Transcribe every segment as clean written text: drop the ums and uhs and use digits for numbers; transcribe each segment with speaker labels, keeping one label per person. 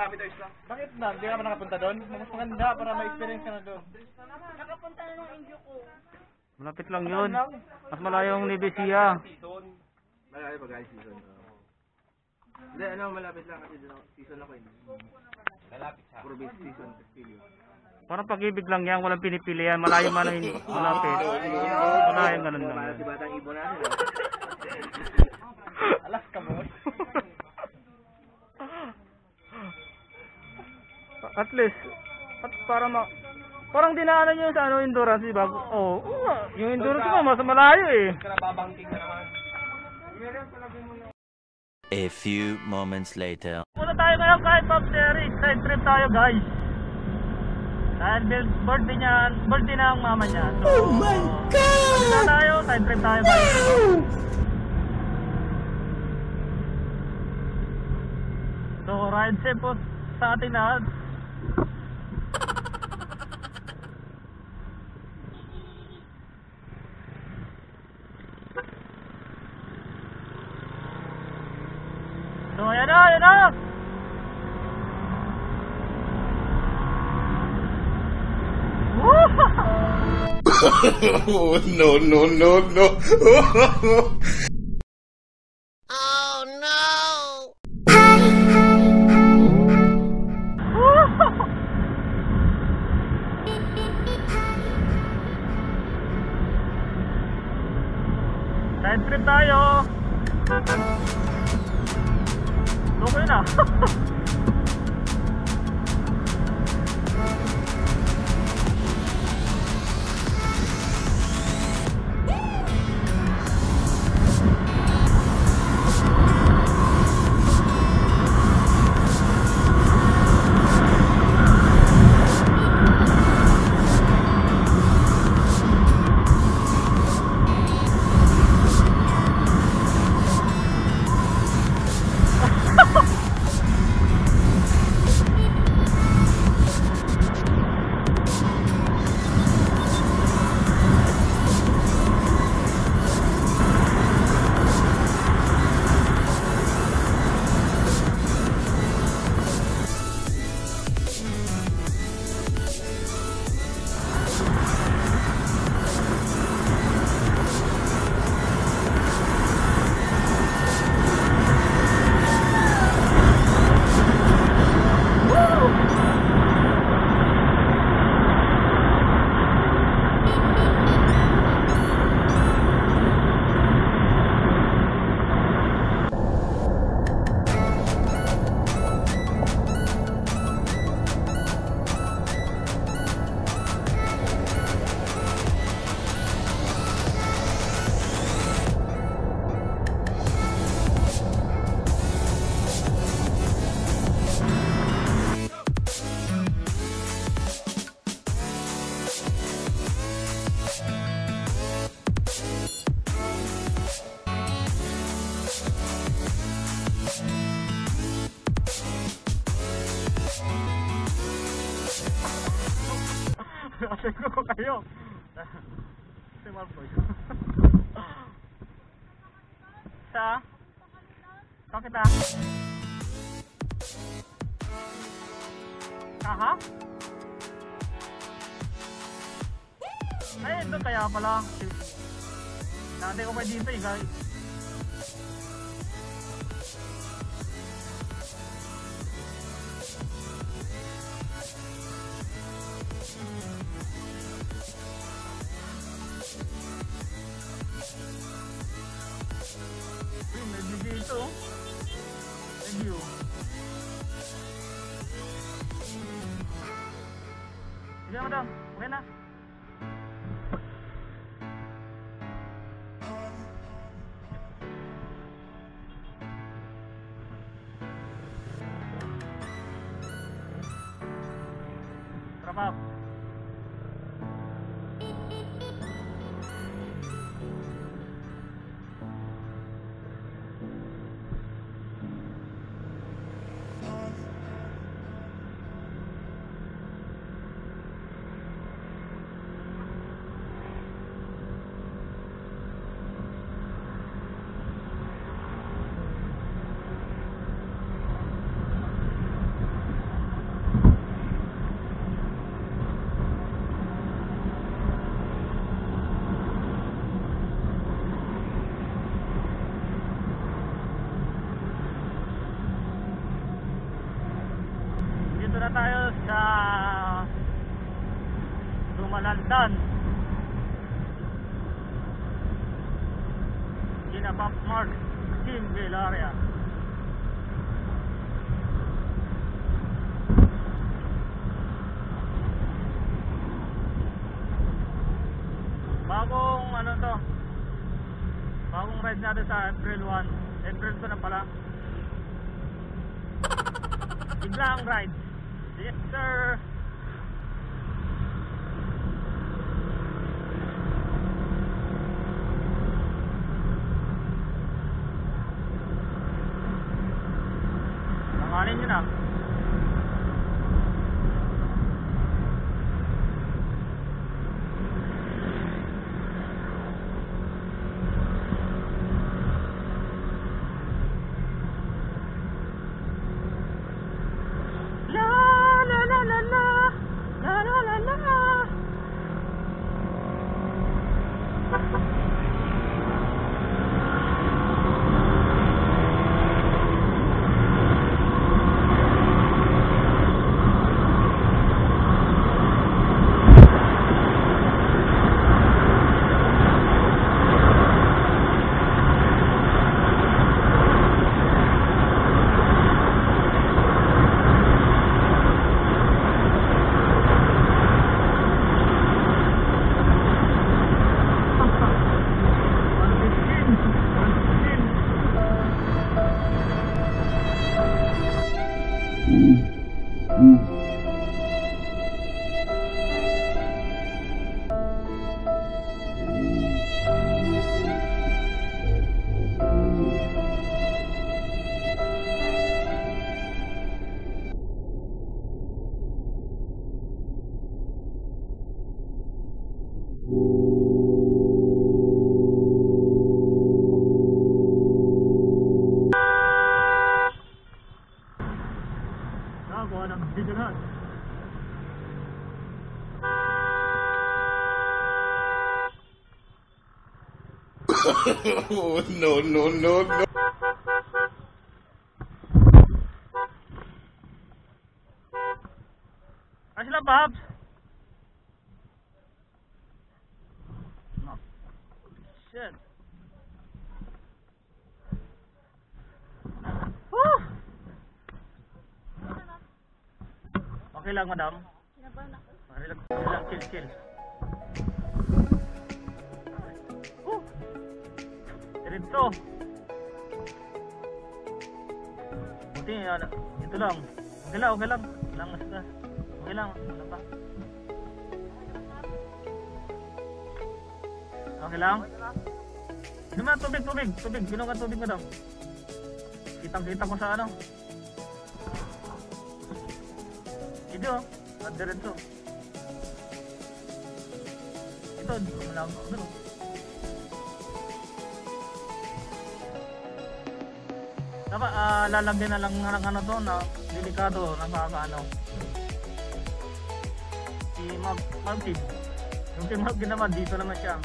Speaker 1: malapit o isla.
Speaker 2: Bakit na? Hindi ka ba nakapunta doon? Mas maganda para ma-experience ka na doon.
Speaker 3: Nakapunta na ng inyo ko.
Speaker 4: Malapit lang yun. Mas malayong Nibesia.
Speaker 1: Malayo ba guys season? Hindi, ano, malapit lang kasi season ako yun. Malapit siya. Puro base season, Castillo.
Speaker 4: Parang pag-ibig lang yan, walang pinipili yan. Malayo man ang malapit. Malayong ganun lang.
Speaker 1: Para si Batang Ibon natin.
Speaker 2: Alas ka boy.
Speaker 4: At least, at parang dinaanan nyo sa ano, endurance, diba? Oo, yung endurance mo, mas malayo eh.
Speaker 1: Karababangking na naman.
Speaker 5: A few moments later.
Speaker 4: Muna tayo ngayon kahit papsyiel030. Side trip tayo guys. Dahil birthday na ang mama niya. So, oh my God! Muna tayo, side trip tayo guys. So, ride safe po sa ating lahat. So, ayan na, ayan na!
Speaker 6: No, no, no, no.
Speaker 3: Oh no!
Speaker 4: Side trip tayo! Okay na! Asik ko kayo. Si Malfoy. Sa? Bakit ah? Aha? Ay, doon kaya pala. Dati ko pa dito eh guys. May dito. Review. Sige madam, okay na. Wrap up. na tayo sa Dumalandan. Pop Mark Team Area. Bagong ano to? Bagong ride natin sa April 1. April 2 na pala. Biglang ride. Yes sir. Tangalin nyo na.
Speaker 6: Oh, no.
Speaker 4: Ay sila, Babs. No. Shit. Woo! Okay lang, madam. Relax, chill. Diretso. Buti, ito lang. Okay lang. Okay lang. Ano pa? Okay lang? Inom na tubig. Inom ka tubig, madam. Kitang-kita ko sa ano. Ito, diretso. Ito, lang. Dapat lalagyan na lang ng ano to na delikado, nakakaano. Si Maltin. Yung si Maltin naman, dito naman siya.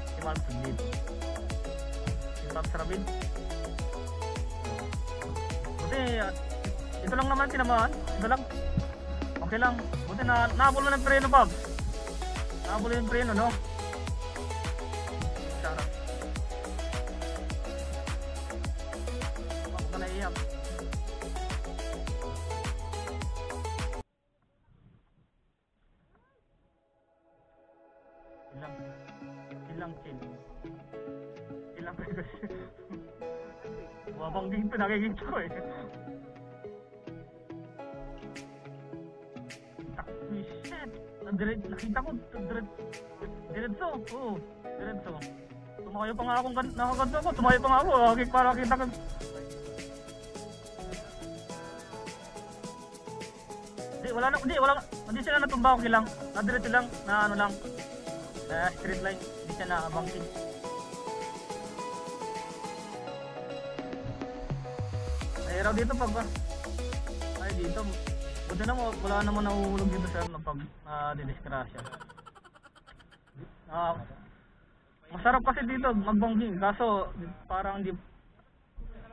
Speaker 4: Si Maltin dito. Si Papsyiel030. Buti, ito lang naman tinamaan. Ito lang. Okay lang. Buti nahabol na ng preno, Bob. Nahabol yung preno, no? Sarap. Naiyak. Ilang kasi. Wabang dito nakikita ko eh. Shit. Nakita ko diretso. Oo, diretso. Tumayo pa nga akong nakaganto ko. Tumayo pa nga ako. Para kita ko. Hindi sila natumba, okay lang. Nadiretso lang, na ano lang. Na straight line, hindi siya nakabangking. Mahirap dito pag ay dito. Buti na mo, wala naman nahuhulog dito sa pag didiskrasya. Masarap kasi dito magbangking, kaso parang hindi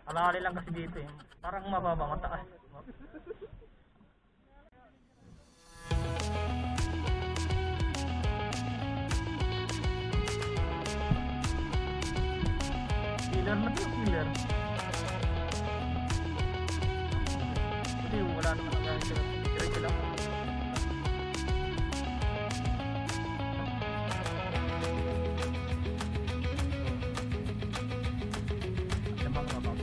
Speaker 4: alali lang kasi dito eh. Parang mababa, mataas. wala naman ang diretso lang. Lamang mabab.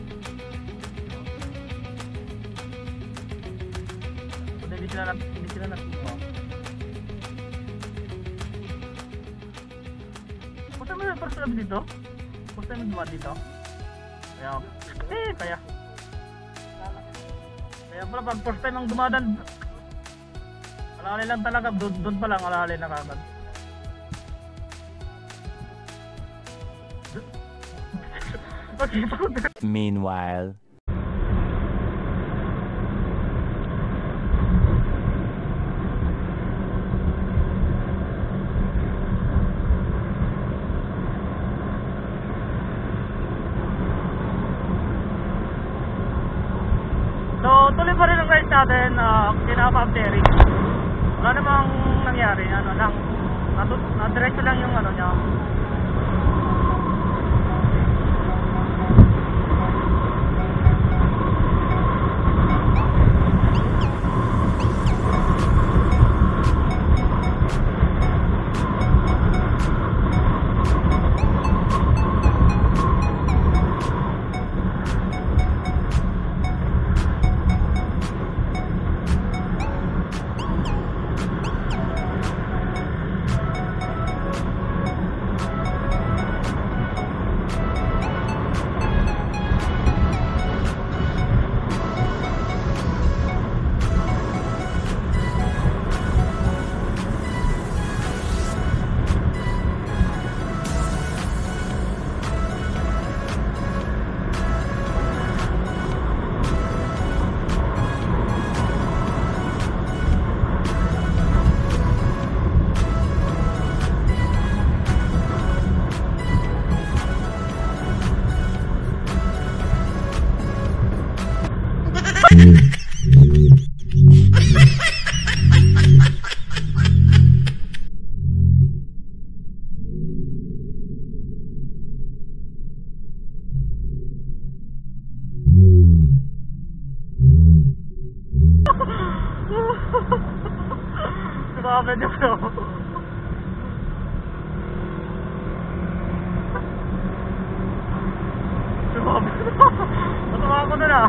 Speaker 4: Hindi sila nagtuwa. Punta mo yung first love dito? Punta mo dumaan dito? Kaya pala pag first time ang dumadan, alali lang talaga, doon pa lang alali na kagad.
Speaker 5: Meanwhile.
Speaker 4: So, tuloy pa rin ang guys natin, kinapaptering. Wala namang nangyari, na-diretso lang yung niya. Grabe nyo. Grabe. Matawa ko na.